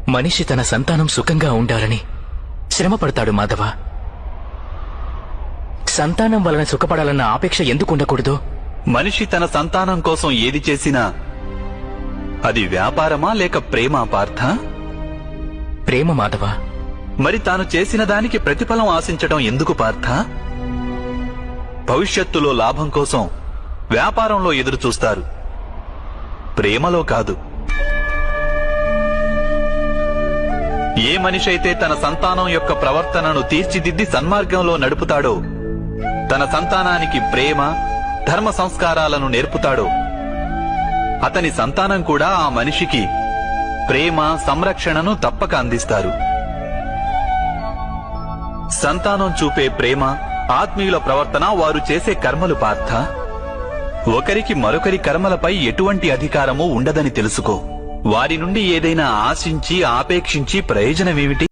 మనిషి తన సంతానం సుఖంగా ఉండాలని శ్రమపడతాడు మాధవ. సంతానం వలన సుఖపడాలన్న ఆపేక్ష ఎందుకు ఉండకూడదు? మనిషి తన సంతానం కోసం ఏది చేసినా అది వ్యాపారమా లేక ప్రేమ పార్థ? ప్రేమ మాధవ. మరి తాను చేసిన దానికి ప్రతిఫలం ఆశించడం ఎందుకు పార్థ? భవిష్యత్తులో లాభం కోసం వ్యాపారంలో ఎదురు చూస్తారు, ప్రేమలో కాదు. ఏ మనిషైతే తన సంతానం యొక్క ప్రవర్తనను తీర్చిదిద్ది సన్మార్గంలో నడుపుతాడో, తన సంతానానికి ప్రేమ ధర్మ సంస్కారాలను నేర్పుతాడో, అతని సంతానం కూడా ఆ మనిషికి ప్రేమ సంరక్షణను తప్పక అందిస్తారు. సంతానం చూపే ప్రేమ, ఆత్మీయుల ప్రవర్తన వారు చేసే కర్మలు పార్థ. ఒకరికి మరొకరి కర్మలపై ఎటువంటి అధికారమూ ఉండదని తెలుసుకో. వారి నుండి ఏదైనా ఆశించి ఆపేక్షించి ప్రయోజనమేమిటి?